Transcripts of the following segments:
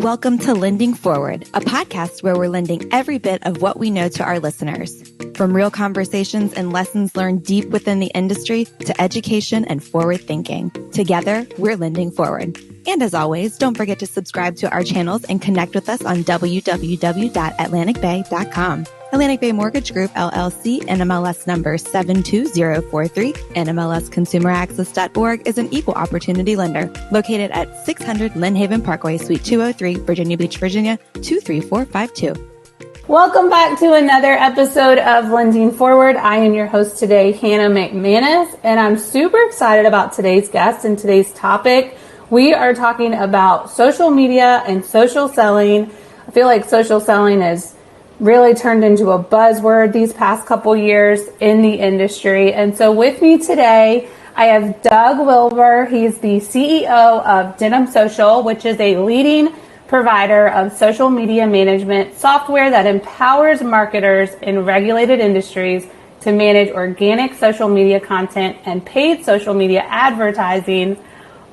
Welcome to Lending Forward, a podcast where we're lending every bit of what we know to our listeners. From real conversations and lessons learned deep within the industry to education and forward thinking. Together, we're lending forward. And as always, don't forget to subscribe to our channels and connect with us on www.atlanticbay.com. Atlantic Bay Mortgage Group, LLC, NMLS number 72043, NMLSconsumeraccess.org is an equal opportunity lender located at 600 Lynn Haven Parkway, Suite 203, Virginia Beach, Virginia, 23452. Welcome back to another episode of Lending Forward. I am your host today, Hannah McManus, and I'm super excited about today's guest and today's topic. We are talking about social media and social selling. I feel like social selling is really turned into a buzzword these past couple years in the industry. And so with me today, I have Doug Wilber. He's the CEO of Denim Social, which is a leading provider of social media management software that empowers marketers in regulated industries to manage organic social media content and paid social media advertising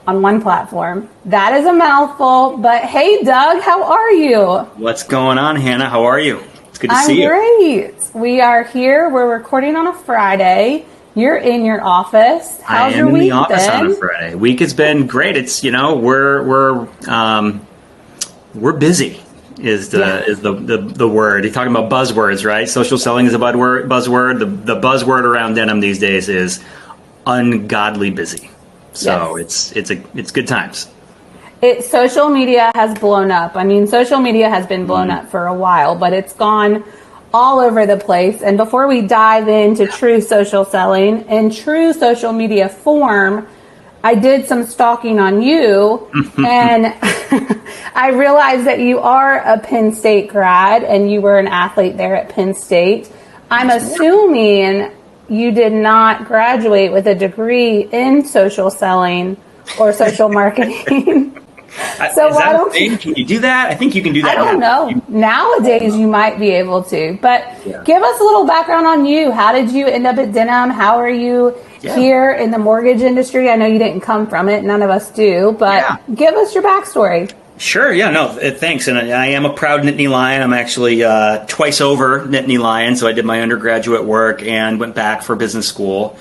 on one platform. That is a mouthful, but hey, Doug, how are you? What's going on, Hannah? How are you? It's good to see you. I'm great. We are here. We're recording on a Friday. You're in your office. How's your week been? I am in the office on a Friday. Week has been great. It's, we're busy is the word. You're talking about buzzwords, right? Social selling is a buzzword. The buzzword around denim these days is ungodly busy. So yes. It's good times. Social media has blown up. I mean, social media has been blown up for a while, but it's gone all over the place. And before we dive into true social selling and true social media form, I did some stalking on you and I realized that you are a Penn State grad and you were an athlete there at Penn State. I'm assuming you did not graduate with a degree in social selling or social marketing. So why don't you? Can you do that? I think you can do that. I don't know. Nowadays you might be able to, but give us a little background on you. How did you end up at Denim? How are you here in the mortgage industry? I know you didn't come from it. None of us do, but give us your backstory. Sure. Yeah, no, thanks. And I am a proud Nittany Lion. I'm actually twice over Nittany Lion. So I did my undergraduate work and went back for business school.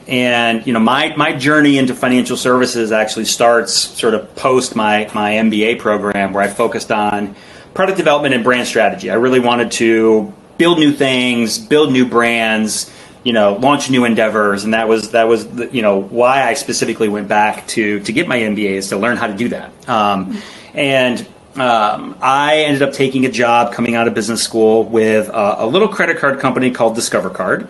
And, my journey into financial services actually starts sort of post my MBA program where I focused on product development and brand strategy. I really wanted to build new things, build new brands, launch new endeavors. And that was why I specifically went back to get my MBA is to learn how to do that. I ended up taking a job coming out of business school with a little credit card company called Discover Card.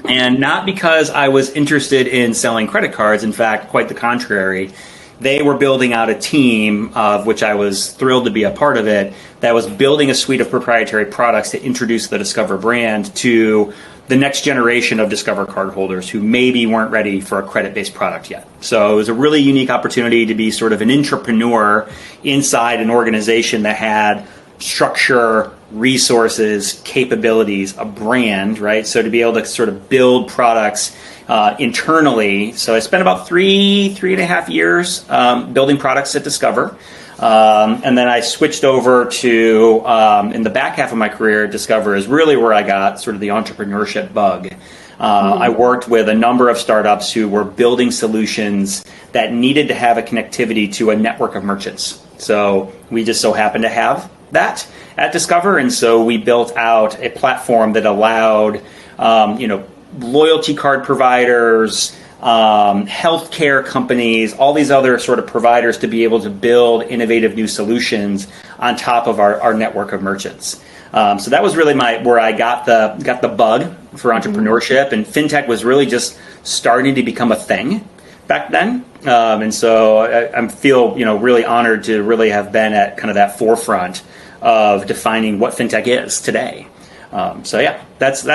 And not because I was interested in selling credit cards. In fact, quite the contrary. They were building out a team, of which I was thrilled to be a part of it, that was building a suite of proprietary products to introduce the Discover brand to the next generation of Discover card holders who maybe weren't ready for a credit-based product yet. So it was a really unique opportunity to be sort of an entrepreneur inside an organization that had structure, resources, capabilities, a brand, right? So to be able to sort of build products internally. So I spent about three and a half years building products at Discover. And then I switched over to, in the back half of my career, Discover is really where I got sort of the entrepreneurship bug. I worked with a number of startups who were building solutions that needed to have a connectivity to a network of merchants. So we just so happened to have that at Discover, and so we built out a platform that allowed, loyalty card providers, healthcare companies, all these other sort of providers to be able to build innovative new solutions on top of our network of merchants. So that was really where I got the bug for entrepreneurship, and fintech was really just starting to become a thing back then. And so I feel really honored to really have been at kind of that forefront of defining what fintech is today. That's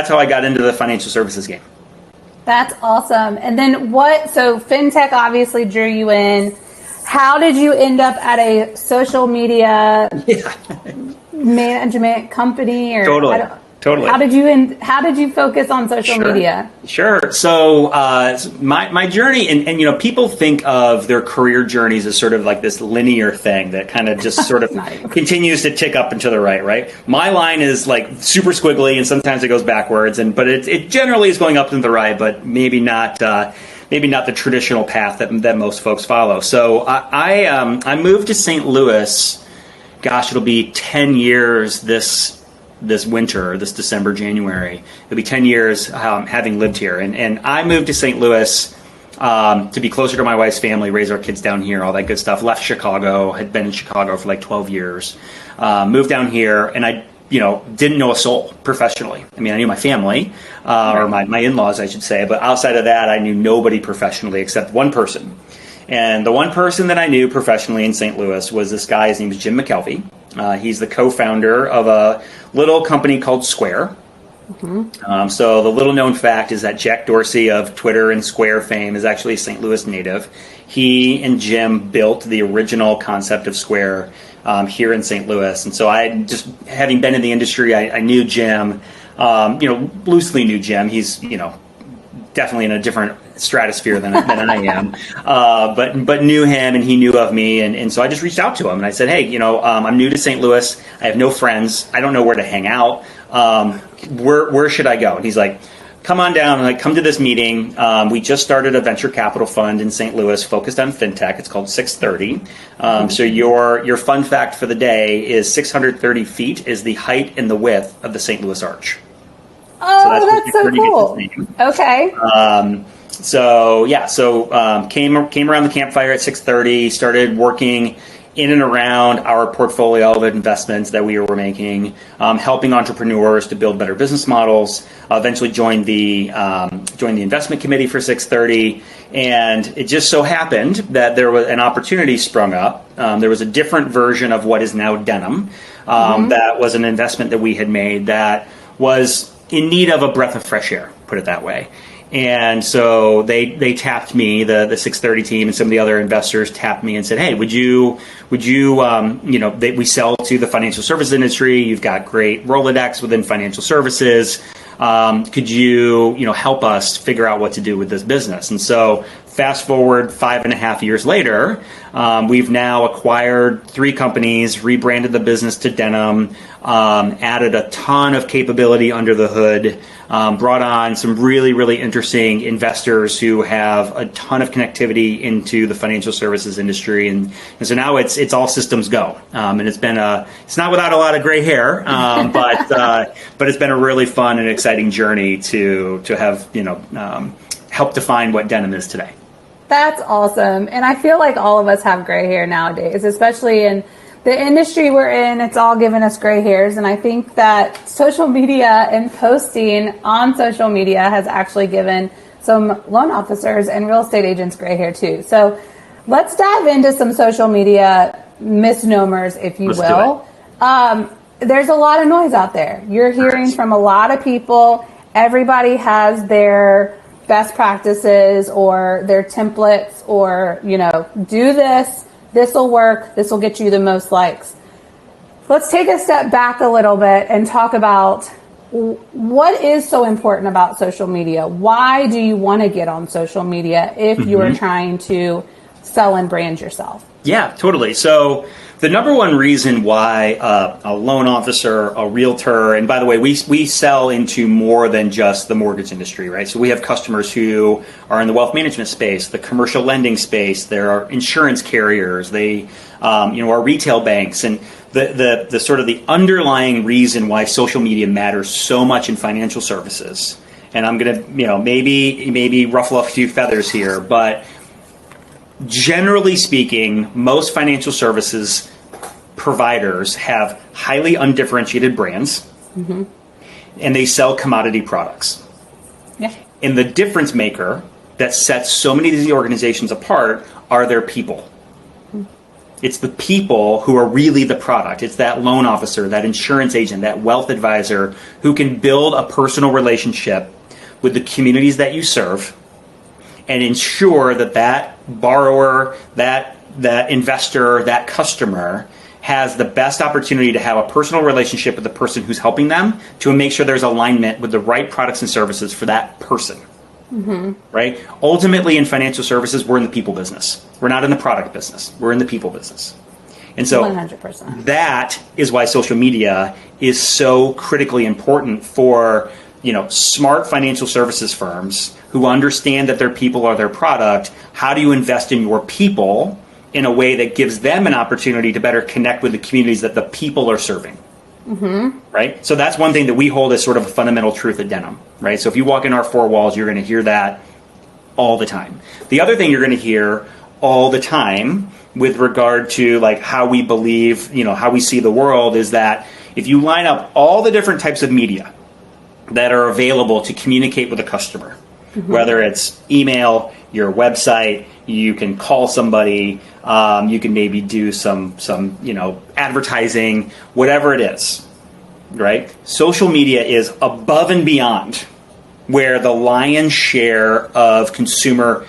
how I got into the financial services game. That's awesome. And then so fintech obviously drew you in. How did you end up at a social media management company? Totally. Totally. How did you focus on social media? Sure. So my journey, and people think of their career journeys as sort of like this linear thing that kind of just sort of continues to tick up and to the right. Right. My line is like super squiggly, and sometimes it goes backwards, but it generally is going up and to the right, but maybe not the traditional path that most folks follow. So I moved to St. Louis. Gosh, it'll be 10 years this winter, this December, January. It'll be 10 years having lived here. And I moved to St. Louis to be closer to my wife's family, raise our kids down here, all that good stuff. Left Chicago, had been in Chicago for like 12 years. Moved down here, and I didn't know a soul professionally. I mean, I knew my family, or my in-laws, I should say. But outside of that, I knew nobody professionally except one person. And the one person that I knew professionally in St. Louis was this guy. His name is Jim McKelvey. He's the co-founder of a little company called Square. Mm-hmm. So the little known fact is that Jack Dorsey of Twitter and Square fame is actually a St. Louis native. He and Jim built the original concept of Square here in St. Louis. And so I just, having been in the industry, I knew Jim, loosely knew Jim. He's, definitely in a different stratosphere than I am, but knew him, and he knew of me, and so I just reached out to him and I said, hey, I'm new to St. Louis. I have no friends. I don't know where to hang out. Where should I go? And he's like, come on down, and come to this meeting. We just started a venture capital fund in St. Louis focused on fintech. It's called 630. So your fun fact for the day is 630 feet is the height and the width of the St. Louis Arch. Oh, that's so cool. Okay. Came around the campfire at 6:30. Started working in and around our portfolio of investments that we were making, helping entrepreneurs to build better business models. Eventually joined the investment committee for 630, and it just so happened that there was an opportunity sprung up. There was a different version of what is now Denim. That was an investment that we had made that was in need of a breath of fresh air, put it that way. And so they tapped me, the 630 team and some of the other investors tapped me and said, hey, we sell to the financial services industry. You've got great Rolodex within financial services. Could you help us figure out what to do with this business? And so fast forward 5.5 years later, we've now acquired 3 companies, rebranded the business to Denim, added a ton of capability under the hood, brought on some really, really interesting investors who have a ton of connectivity into the financial services industry. And so now it's all systems go. And it's not without a lot of gray hair, but it's been a really fun and exciting journey to have, help define what Denim is today. That's awesome. And I feel like all of us have gray hair nowadays, especially in the industry we're in. It's all given us gray hairs. And I think that social media and posting on social media has actually given some loan officers and real estate agents gray hair too. So let's dive into some social media misnomers, if you will. There's a lot of noise out there. You're hearing from a lot of people. Everybody has their best practices or their templates or, do this will work, this will get you the most likes. Let's take a step back a little bit and talk about what is so important about social media. Why do you want to get on social media if you are trying to sell and brand yourself? Yeah, totally. So the number one reason why a loan officer, a realtor, and by the way, we sell into more than just the mortgage industry, right? So we have customers who are in the wealth management space, the commercial lending space, there are insurance carriers, they are retail banks, and the sort of the underlying reason why social media matters so much in financial services. And I'm gonna maybe ruffle a few feathers here, but generally speaking, most financial services providers have highly undifferentiated brands, and they sell commodity products. Yeah. And the difference maker that sets so many of these organizations apart are their people. It's the people who are really the product. It's that loan officer, that insurance agent, that wealth advisor who can build a personal relationship with the communities that you serve and ensure that borrower, that investor, that customer has the best opportunity to have a personal relationship with the person who's helping them to make sure there's alignment with the right products and services for that person. Right? Ultimately, in financial services, we're in the people business. We're not in the product business. We're in the people business. And so 100%. That is why social media is so critically important for, smart financial services firms who understand that their people are their product. How do you invest in your people in a way that gives them an opportunity to better connect with the communities that the people are serving? Right? So that's one thing that we hold as sort of a fundamental truth at Denim, right? So if you walk in our four walls, you're going to hear that all the time. The other thing you're going to hear all the time with regard to like how we believe, how we see the world is that if you line up all the different types of media that are available to communicate with a customer, whether it's email, your website, you can call somebody, you can maybe do some advertising, whatever it is, right? Social media is above and beyond where the lion's share of consumer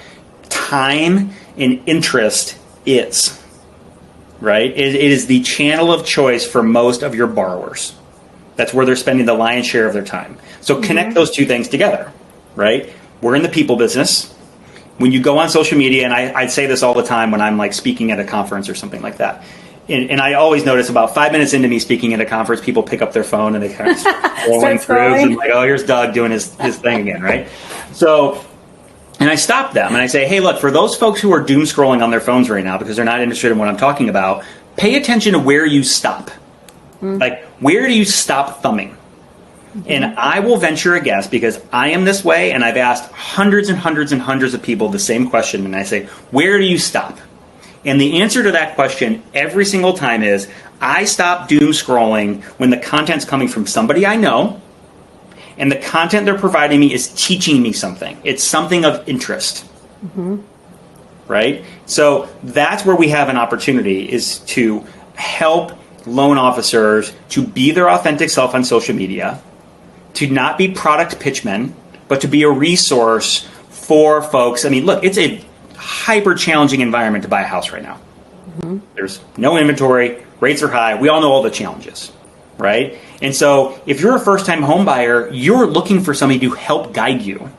time and interest is, right? It is the channel of choice for most of your borrowers. That's where they're spending the lion's share of their time. So connect those two things together, right? We're in the people business. When you go on social media, and I'd say this all the time when I'm like speaking at a conference or something like that, and I always notice about 5 minutes into me speaking at a conference, people pick up their phone and they kind of start scrolling through, and like, oh, here's Doug doing his thing again, right? So, and I stop them and I say, hey, look, for those folks who are doom scrolling on their phones right now because they're not interested in what I'm talking about, pay attention to where you stop. Like, where do you stop thumbing? And I will venture a guess, because I am this way, and I've asked hundreds and hundreds and hundreds of people the same question, and I say, where do you stop? And the answer to that question every single time is, I stop doom scrolling when the content's coming from somebody I know, and the content they're providing me is teaching me something. It's something of interest. Right? So that's where we have an opportunity, is to help loan officers to be their authentic self on social media, to not be product pitchmen, but to be a resource for folks. I mean, look, it's a hyper challenging environment to buy a house right now. There's no inventory, rates are high. We all know all the challenges, right? And so if you're a first time home buyer, you're looking for somebody to help guide you,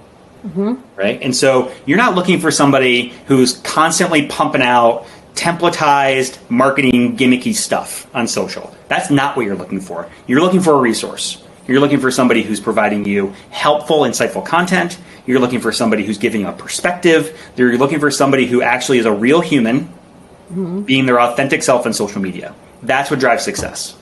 right? And so you're not looking for somebody who's constantly pumping out templatized marketing gimmicky stuff on social. That's not what you're looking for. You're looking for a resource. You're looking for somebody who's providing you helpful, insightful content. You're looking for somebody who's giving you a perspective. You're looking for somebody who actually is a real human, being their authentic self on social media. That's what drives success.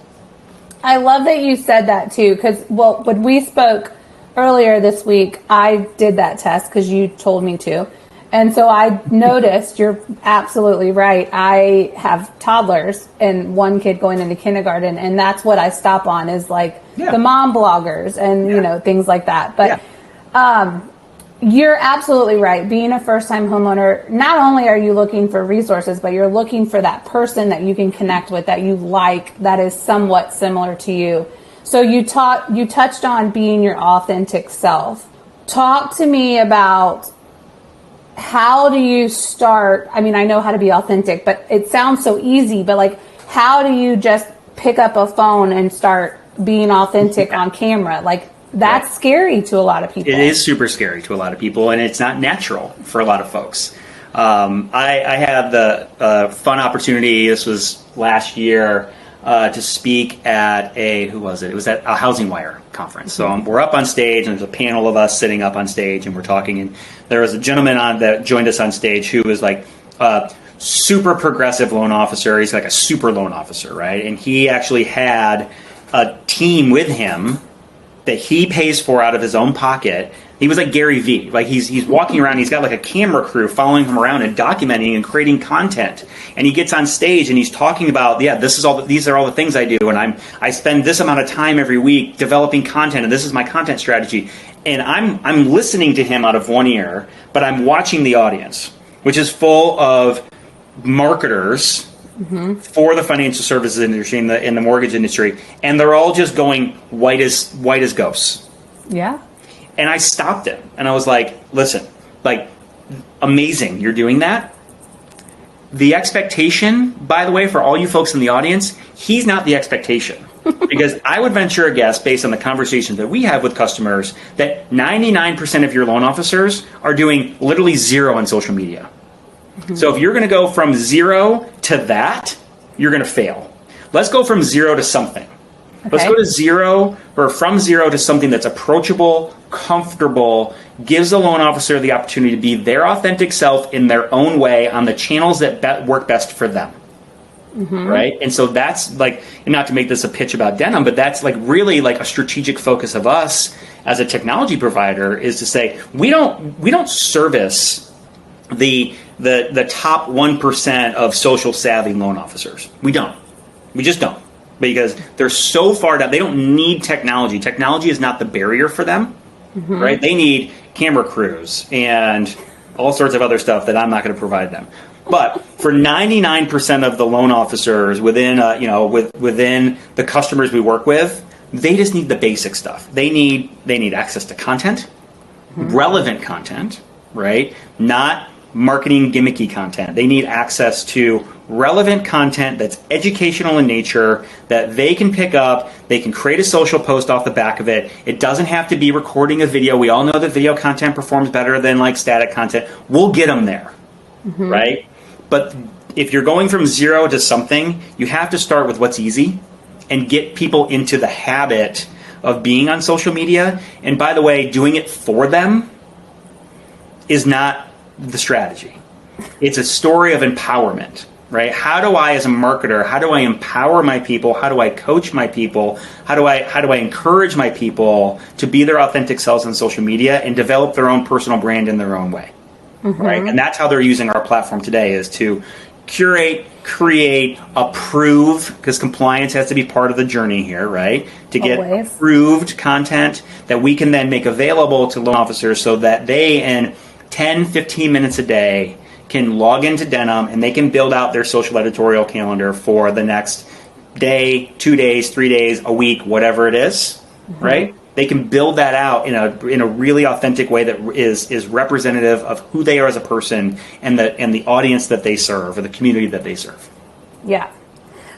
I love that you said that too, because, well, when we spoke earlier this week, I did that test because you told me to. And so I noticed, you're absolutely right. I have toddlers and one kid going into kindergarten, and that's what I stop on is like the mom bloggers and, things like that. But you're absolutely right. Being a first-time homeowner, not only are you looking for resources, but you're looking for that person that you can connect with, that you like, that is somewhat similar to you. So you touched on being your authentic self. Talk to me about, how do you start? I mean, I know how to be authentic, but it sounds so easy, but like, how do you just pick up a phone and start being authentic on camera? Like, that's scary to a lot of people. It is super scary to a lot of people, and it's not natural for a lot of folks. I had the fun opportunity, this was last year, to speak at It was at a Housing Wire conference. So we're up on stage, and there's a panel of us sitting up on stage, and we're talking, and there was a gentleman that joined us on stage who was like a super progressive loan officer. He's like a super loan officer, right? And he actually had a team with him that he pays for out of his own pocket. He was like Gary Vee. Like he's walking around, he's got like a camera crew following him around and documenting and creating content. And he gets on stage and he's talking about, these are all the things I do, and I spend this amount of time every week developing content, and this is my content strategy. And I'm listening to him out of one ear, but I'm watching the audience, which is full of marketers for the financial services industry and the mortgage industry, and they're all just going white as ghosts. Yeah. And I stopped him, and I was like, listen, like, amazing, you're doing that. the expectation, by the way, for all you folks in the audience, he's not the expectation. Because I would venture a guess, based on the conversations that we have with customers, that 99% of your loan officers are doing literally zero on social media. So if you're going to go from zero to that, you're going to fail. Let's go from zero to something. Okay. Let's go to zero, or from zero to something that's approachable, comfortable, gives the loan officer the opportunity to be their authentic self in their own way on the channels that work best for them. Right? And so that's like, and not to make this a pitch about denim, but that's like really like a strategic focus of us as a technology provider, is to say, we don't service the top 1% of social savvy loan officers. We just don't. Because they're so far down, they don't need technology. Technology is not the barrier for them, right? They need camera crews and all sorts of other stuff that I'm not going to provide them. But for 99% of the loan officers within the customers we work with, they just need the basic stuff. They need access to content, relevant content, right? Not marketing gimmicky content. They need access to relevant content that's educational in nature, that they can pick up. They can create a social post off the back of it. It doesn't have to be recording a video. We all know that video content performs better than like static content. We'll get them there, right? But if you're going from zero to something, you have to start with what's easy and get people into the habit of being on social media. And by the way, doing it for them is not the strategy. It's a story of empowerment, right? How do I, as a marketer, how do I empower my people? How do I coach my people? How do I encourage my people to be their authentic selves on social media and develop their own personal brand in their own way? Right? And that's how they're using our platform today, is to curate, create, approve, because compliance has to be part of the journey here, right? To get approved content that we can then make available to loan officers so that they, in 10, 15 minutes a day, can log into Denim and they can build out their social editorial calendar for the next day, 2 days, 3 days, a week, whatever it is, right? They can build that out in a really authentic way that is representative of who they are as a person and the audience that they serve, or the community that they serve. Yeah.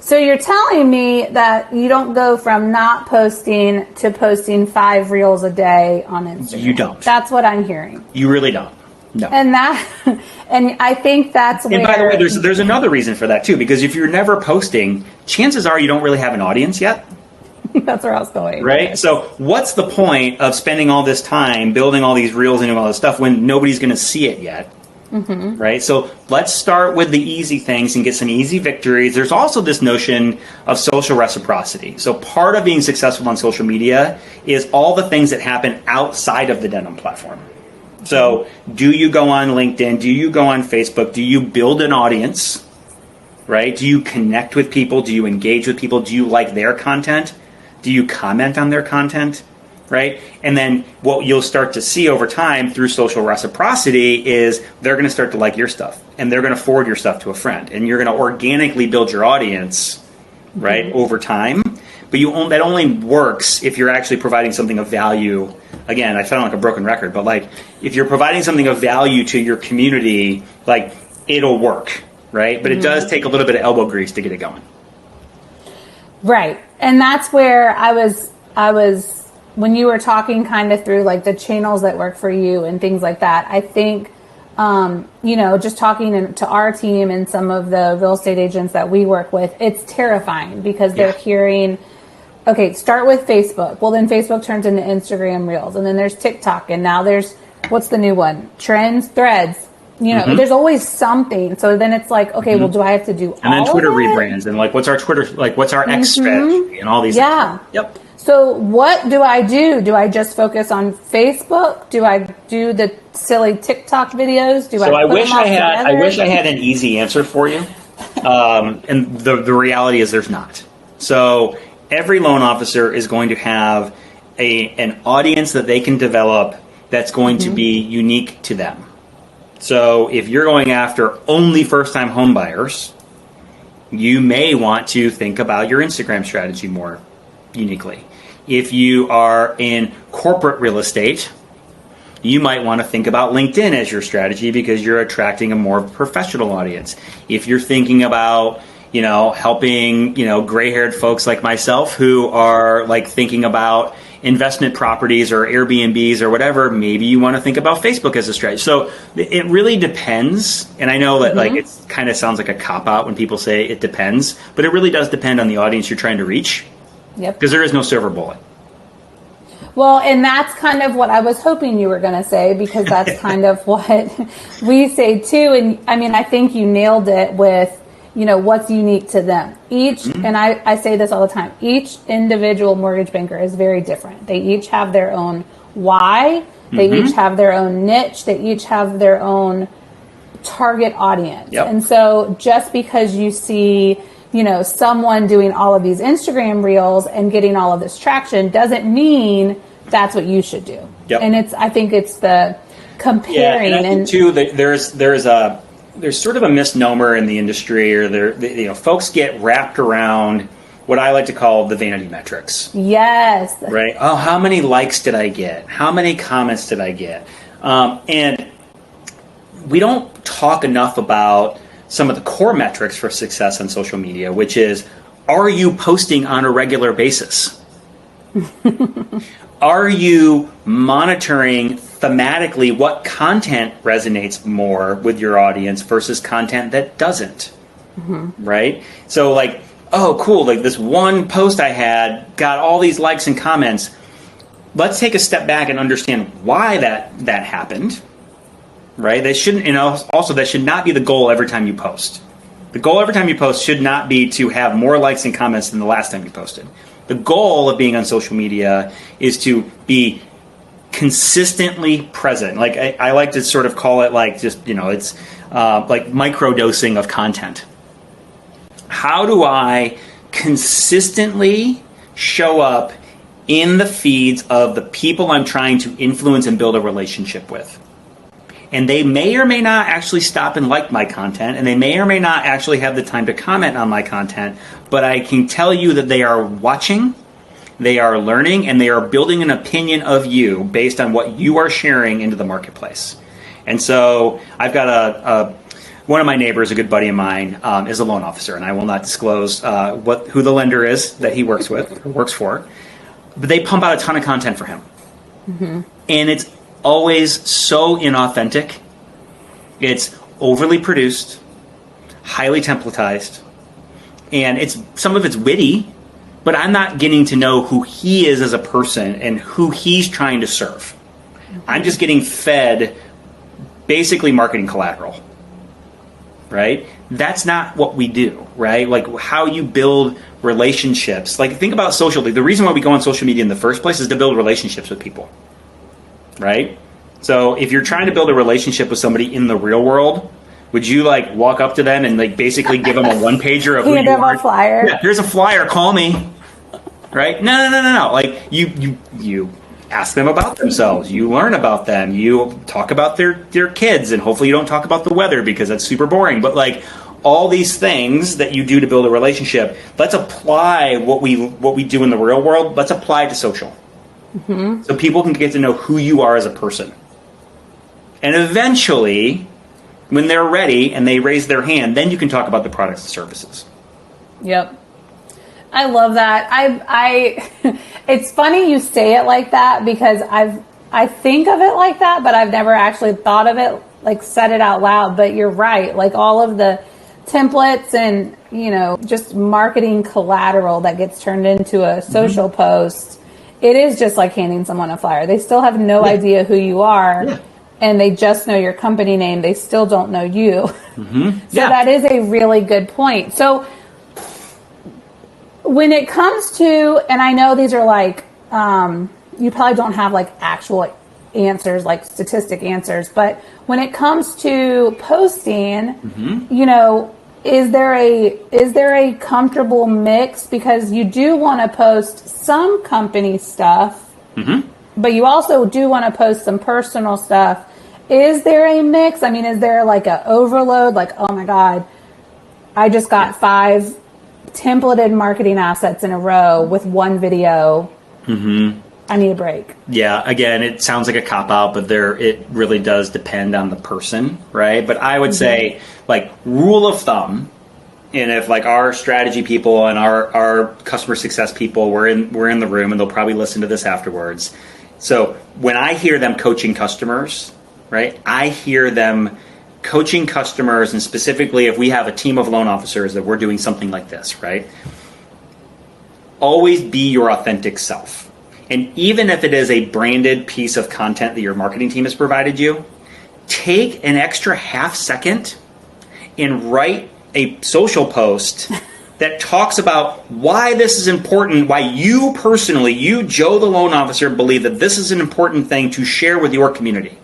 So you're telling me that you don't go from not posting to posting 5 reels a day on Instagram. You don't. That's what I'm hearing. You really don't. No. And I think that's where... And by the way, there's another reason for that too, because if you're never posting, chances are you don't really have an audience yet. That's where I was going. Right? So what's the point of spending all this time building all these reels and doing all this stuff when nobody's going to see it yet? Right? So let's start with the easy things and get some easy victories. There's also this notion of social reciprocity. So part of being successful on social media is all the things that happen outside of the Denim platform. So do you go on LinkedIn? Do you go on Facebook? Do you build an audience? Right? Do you connect with people? Do you engage with people? Do you like their content? Do you comment on their content, right? And then what you'll start to see over time through social reciprocity is they're going to start to like your stuff, and they're going to forward your stuff to a friend, and you're going to organically build your audience, right, over time. But that only works if you're actually providing something of value. Again, I sound like a broken record, but like if you're providing something of value to your community, like it'll work, right? But it does take a little bit of elbow grease to get it going. Right. And that's where I was when you were talking kind of through like the channels that work for you and things like that. I think, just talking to our team and some of the real estate agents that we work with, it's terrifying because they're hearing, okay, start with Facebook. Well, then Facebook turns into Instagram Reels, and then there's TikTok, and now there's, what's the new one? Trends, Threads. There's always something. So then it's like, okay, well, do I have to do all of it? And then Twitter rebrands, and like, what's our Twitter, like, what's our X strategy, and all these things. Yep. So what do I do? Do I just focus on Facebook? Do I do the silly TikTok videos? I wish I had an easy answer for you. And the reality is there's not. So every loan officer is going to have an audience that they can develop that's going to be unique to them. So if you're going after only first-time home buyers, you may want to think about your Instagram strategy more uniquely. If you are in corporate real estate, You might want to think about LinkedIn as your strategy because you're attracting a more professional audience. If you're thinking about, helping, gray-haired folks like myself who are like thinking about investment properties or Airbnbs or whatever, maybe you want to think about Facebook as a strategy. So it really depends. And I know that like it kind of sounds like a cop-out when people say it depends, but it really does depend on the audience you're trying to reach. Yep. Because there is no silver bullet. Well, and that's kind of what I was hoping you were going to say, because that's kind of what we say too. And I mean, I think you nailed it with, what's unique to them. And I say this all the time, each individual mortgage banker is very different. They each have their own why. They each have their own niche. They each have their own target audience. Yep. And so just because you see, someone doing all of these Instagram reels and getting all of this traction doesn't mean that's what you should do. Yep. And I think it's the comparing. Yeah, and I think too, there's sort of a misnomer in the industry, or folks get wrapped around what I like to call the vanity metrics. Yes. Right. Oh, how many likes did I get? How many comments did I get? And we don't talk enough about some of the core metrics for success on social media, which is, are you posting on a regular basis? Are you monitoring thematically what content resonates more with your audience versus content that doesn't? Right? So like, oh, cool, like this one post I had got all these likes and comments. Let's take a step back and understand why that happened. Right? They shouldn't, also that should not be the goal every time you post. The goal every time you post should not be to have more likes and comments than the last time you posted. The goal of being on social media is to be consistently present. Like I like to sort of call it like just, it's like microdosing of content. How do I consistently show up in the feeds of the people I'm trying to influence and build a relationship with? And they may or may not actually stop and like my content, and they may or may not actually have the time to comment on my content, but I can tell you that they are watching, they are learning, and they are building an opinion of you based on what you are sharing into the marketplace. And so I've got one of my neighbors, a good buddy of mine, is a loan officer, and I will not disclose who the lender is that he works with or works for, but they pump out a ton of content for him. And it's always so inauthentic. It's overly produced, highly templatized, and some of it's witty, but I'm not getting to know who he is as a person and who he's trying to serve. I'm just getting fed basically marketing collateral, right? That's not what we do, right? Like how you build relationships. Like think about social. The reason why we go on social media in the first place is to build relationships with people. Right? So if you're trying to build a relationship with somebody in the real world, would you like walk up to them and like basically give them a one-pager of who you are? A flyer. Yeah, here's a flyer, call me. Right? No. Like you ask them about themselves. You learn about them. You talk about their kids, and hopefully you don't talk about the weather because that's super boring. But like all these things that you do to build a relationship, let's apply what we do in the real world. Let's apply to social. So people can get to know who you are as a person. And eventually, when they're ready and they raise their hand, then you can talk about the products and services. Yep. I love that. I it's funny you say it like that, because I think of it like that, but I've never actually thought of it, like said it out loud. But you're right. Like all of the templates and, just marketing collateral that gets turned into a social post, it is just like handing someone a flyer. They still have no idea who you are, and they just know your company name. They still don't know you. So that is a really good point. So when it comes to, and I know these are like, you probably don't have like actual answers, like statistic answers, but when it comes to posting, is there a comfortable mix? Because you do want to post some company stuff, but you also do want to post some personal stuff. Is there a mix? I mean, is there like an overload? Like, oh my God, I just got 5 templated marketing assets in a row with one video. I need a break. Yeah, again, it sounds like a cop-out, but it really does depend on the person, right? But I would say, like, rule of thumb, and if like our strategy people and our customer success people were in the room, and they'll probably listen to this afterwards. So when I hear them coaching customers, right, I hear them coaching customers, and specifically if we have a team of loan officers that we're doing something like this, right? Always be your authentic self. And even if it is a branded piece of content that your marketing team has provided you, take an extra half second and write a social post that talks about why this is important, why you personally, you, Joe the loan officer, believe that this is an important thing to share with your community.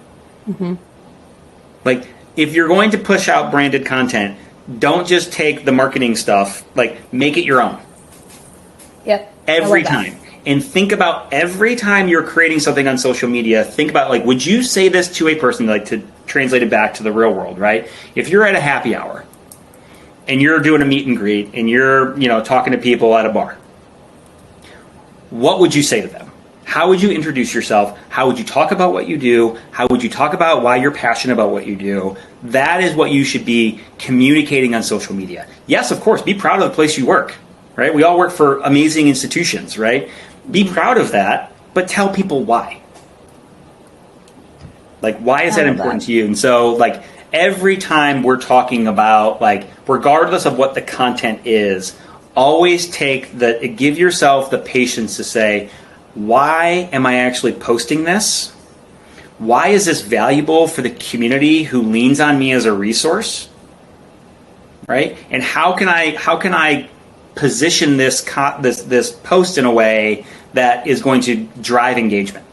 Like, if you're going to push out branded content, don't just take the marketing stuff, like, make it your own. Yep. Every time. And think about every time you're creating something on social media, think about, like, would you say this to a person, like, to translate it back to the real world, right? If you're at a happy hour and you're doing a meet and greet and you're, talking to people at a bar, what would you say to them? How would you introduce yourself? How would you talk about what you do? How would you talk about why you're passionate about what you do? That is what you should be communicating on social media. Yes, of course, be proud of the place you work, right? We all work for amazing institutions, right? Be proud of that, but tell people why. Like, why is that important to you? And so, like, every time we're talking about, like, regardless of what the content is, always give yourself the patience to say, why am I actually posting this? Why is this valuable for the community who leans on me as a resource? Right? And how can I position this post in a way that is going to drive engagement?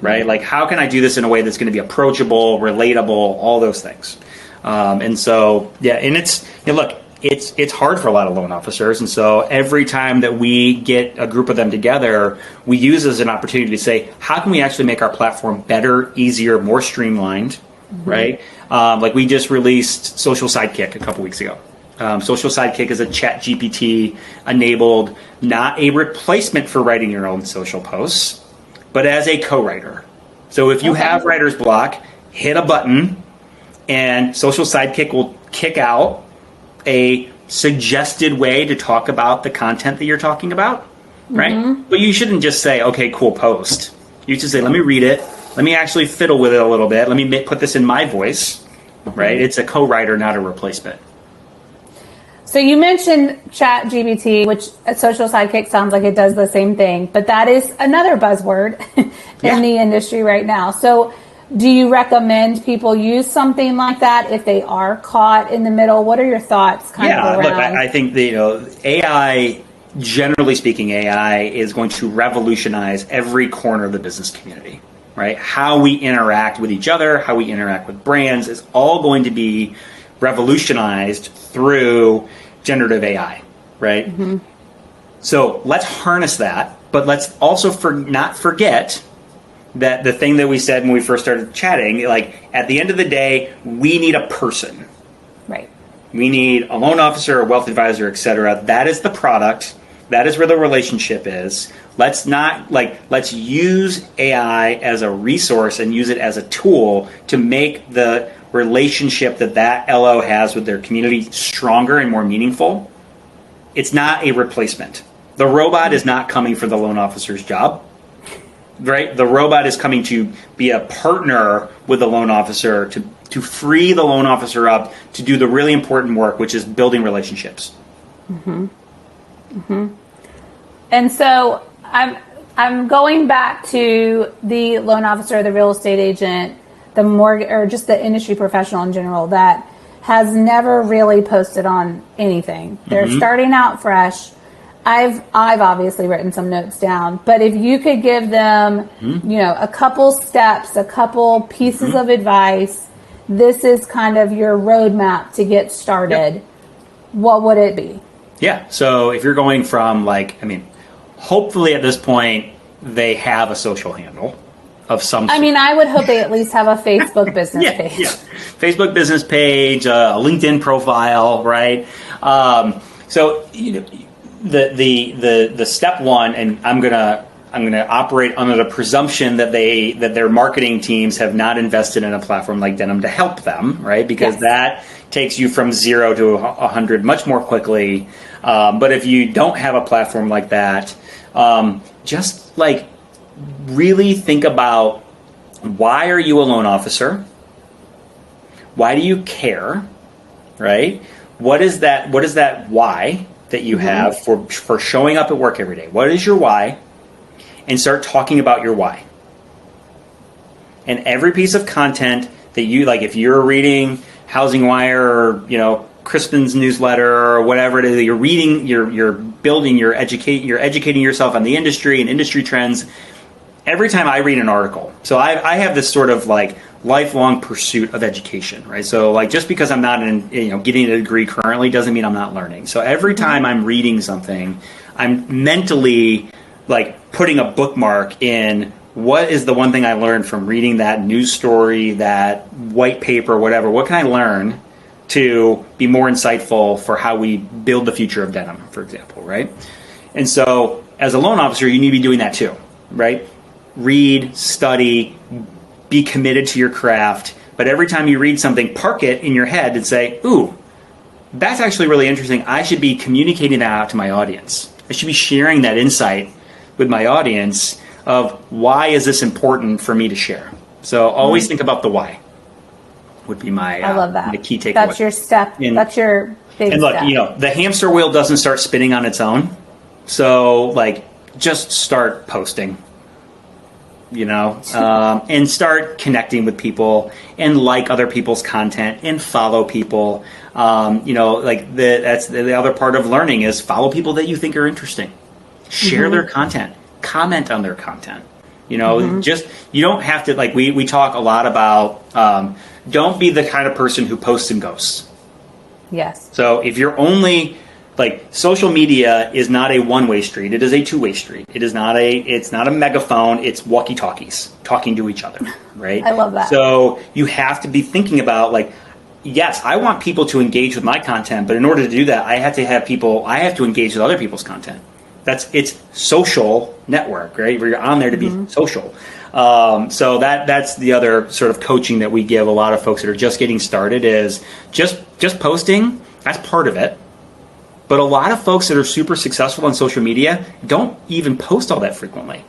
Right? Like, how can I do this in a way that's going to be approachable, relatable, all those things? And so, yeah, and it's hard for a lot of loan officers. And so every time that we get a group of them together, we use as an opportunity to say, how can we actually make our platform better, easier, more streamlined, right? Like, we just released Social Sidekick a couple weeks ago. Social Sidekick is a chat GPT enabled, not a replacement for writing your own social posts, but as a co-writer. So if you have writer's block, hit a button and Social Sidekick will kick out a suggested way to talk about the content that you're talking about, right? But you shouldn't just say, okay, cool, post. You should say, let me read it. Let me actually fiddle with it a little bit. Let me put this in my voice, right? It's a co-writer, not a replacement. So you mentioned Chat GPT, which a Social Sidekick sounds like it does the same thing, but that is another buzzword in the industry right now. So do you recommend people use something like that if they are caught in the middle? What are your thoughts around? Look, I think that, AI, generally speaking, AI is going to revolutionize every corner of the business community, right? How we interact with each other, how we interact with brands is all going to be revolutionized through generative AI, right? So let's harness that, but let's also not forget that the thing that we said when we first started chatting, like, at the end of the day, we need a person. Right. We need a loan officer, a wealth advisor, et cetera. That is the product. That is where the relationship is. Let's use AI as a resource and use it as a tool to make the relationship that LO has with their community stronger and more meaningful. It's not a replacement. The robot is not coming for the loan officer's job, right? The robot is coming to be a partner with the loan officer to free the loan officer up to do the really important work, which is building relationships. And so I'm going back to the loan officer, the real estate agent, the mortgage, or just the industry professional in general that has never really posted on anything. They're starting out fresh. I've obviously written some notes down, but if you could give them, a couple steps, a couple pieces of advice, this is kind of your roadmap to get started. What would it be? Yeah. So if you're going from hopefully at this point they have a social handle of some sort. I would hope they at least have a Facebook business page. Yeah. Facebook business page, a LinkedIn profile, right? So the step one, and I'm gonna going to operate under the presumption that their marketing teams have not invested in a platform like Denim to help them, right? Because that takes you from 0 to 100 much more quickly. But if you don't have a platform like that, just like really think about, why are you a loan officer? Why do you care, right? What is that why that you have for showing up at work every day? What is your why? And start talking about your why. And every piece of content that you, like, if you're reading Housing Wire or, Crispin's newsletter or whatever it is that you're reading, you're building, you're educating yourself on the industry and industry trends. Every time I read an article, so I have this sort of like lifelong pursuit of education, right? So like, just because I'm not getting a degree currently doesn't mean I'm not learning. So every time I'm reading something, I'm mentally like putting a bookmark in what is the one thing I learned from reading that news story, that white paper, whatever. What can I learn to be more insightful for how we build the future of denim, for example, right? And so as a loan officer, you need to be doing that too, right? Read, study, be committed to your craft. But every time you read something, park it in your head and say, ooh, that's actually really interesting. I should be communicating that out to my audience. I should be sharing that insight with my audience of why is this important for me to share. So always think about the why would be my I love that. my key takeaway. That's your step. That's your big and look, step. The hamster wheel doesn't start spinning on its own. So like, just start posting. And start connecting with people and like other people's content and follow people. That's the other part of learning is follow people that you think are interesting. Share their content, comment on their content. Just, you don't have to, like, we talk a lot about, don't be the kind of person who posts and ghosts. Yes. So if you're only, like, social media is not a one-way street. It is a two-way street. It's not a megaphone. It's walkie-talkies talking to each other, right? I love that. So you have to be thinking about, like, yes, I want people to engage with my content, but in order to do that, I have to engage with other people's content. It's social network, right? Where you're on there to be social. So that's the other sort of coaching that we give a lot of folks that are just getting started is just posting. That's part of it. But a lot of folks that are super successful on social media don't even post all that frequently.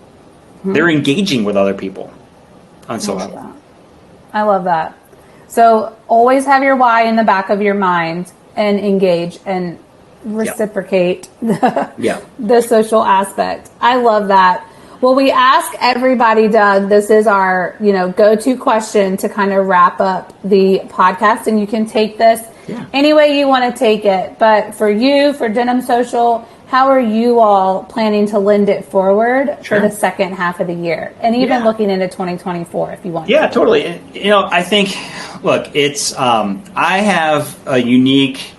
They're engaging with other people on social. I love that. So always have your why in the back of your mind and engage and reciprocate the social aspect. I love that. Well, we ask everybody, Doug, this is our, go-to question to kind of wrap up the podcast, and you can take this any way you want to take it. But for you, for Denim Social, how are you all planning to lend it forward for the second half of the year, and even looking into 2024 if you want? Yeah, totally. I think, look, it's I have a unique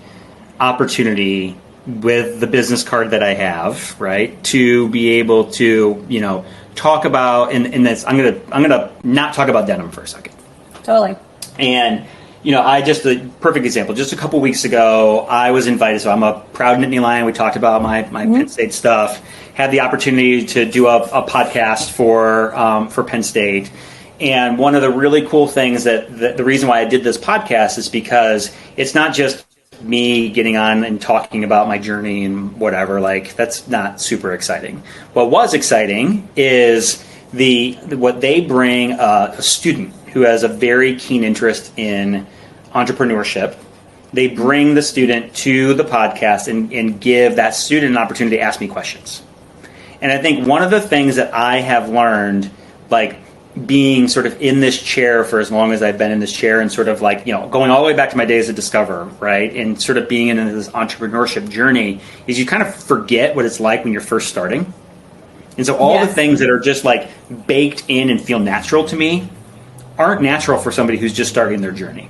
opportunity with the business card that I have, right, to be able to, talk about, and this, I'm gonna not talk about denim for a second. Totally. And, a perfect example, just a couple weeks ago, I was invited, so I'm a proud Nittany Lion. We talked about my Penn State stuff, had the opportunity to do a podcast for Penn State. And one of the really cool things that the reason why I did this podcast is because it's not just me getting on and talking about my journey and whatever, like, that's not super exciting. What was exciting is what they bring a student who has a very keen interest in entrepreneurship. They bring the student to the podcast and give that student an opportunity to ask me questions. And I think one of the things that I have learned, like, being sort of in this chair for as long as I've been in this chair and sort of like, going all the way back to my days at Discover, right? And sort of being in this entrepreneurship journey is you kind of forget what it's like when you're first starting. And so all the things that are just like baked in and feel natural to me aren't natural for somebody who's just starting their journey.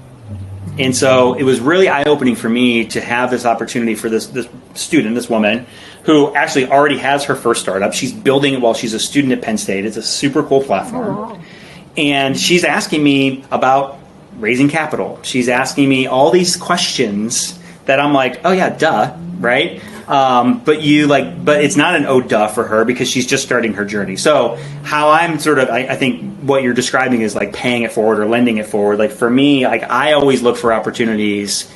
And so it was really eye-opening for me to have this opportunity for this student, this woman, who actually already has her first startup. She's building it while she's a student at Penn State. It's a super cool platform. Oh, wow. And she's asking me about raising capital. She's asking me all these questions that I'm like, oh yeah, duh. right? But it's not an oh duh for her because she's just starting her journey. So how I'm I think what you're describing is like paying it forward or lending it forward. Like for me, like I always look for opportunities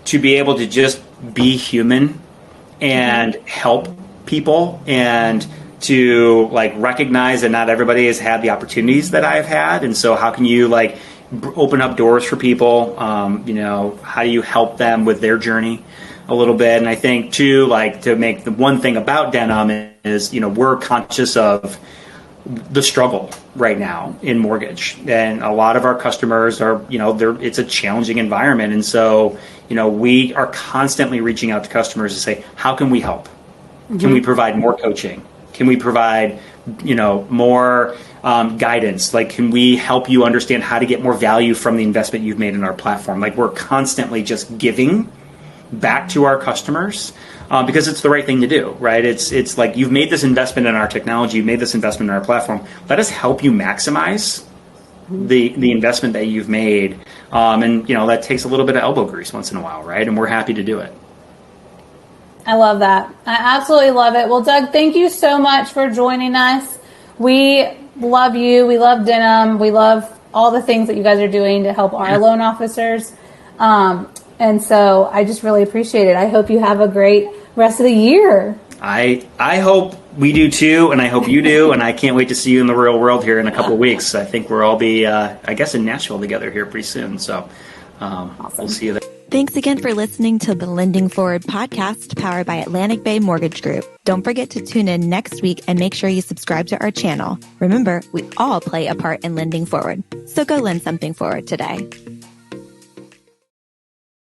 to be able to just be human and help people, and to like recognize that not everybody has had the opportunities that I've had. And so how can you like open up doors for people? How do you help them with their journey a little bit? And I think too, like to make the one thing about denim is, we're conscious of the struggle right now in mortgage, and a lot of our customers are, it's a challenging environment. And so, we are constantly reaching out to customers to say, how can we help? Can we provide more coaching? Can we provide, more guidance? Like, can we help you understand how to get more value from the investment you've made in our platform? Like, we're constantly just giving back to our customers because it's the right thing to do, right? It's like you've made this investment in our technology, you've made this investment in our platform. Let us help you maximize the investment that you've made. And that takes a little bit of elbow grease once in a while, right? And we're happy to do it. I love that. I absolutely love it. Well, Doug, thank you so much for joining us. We love you. We love denim. We love all the things that you guys are doing to help our loan officers. And so I just really appreciate it. I hope you have a great rest of the year. I hope we do too, and I hope you do, and I can't wait to see you in the real world here in a couple of weeks. I think we'll all be, I guess, in Nashville together here pretty soon. So awesome. We'll see you there. Thanks again for listening to the Lending Forward podcast powered by Atlantic Bay Mortgage Group. Don't forget to tune in next week and make sure you subscribe to our channel. Remember, we all play a part in lending forward. So go lend something forward today.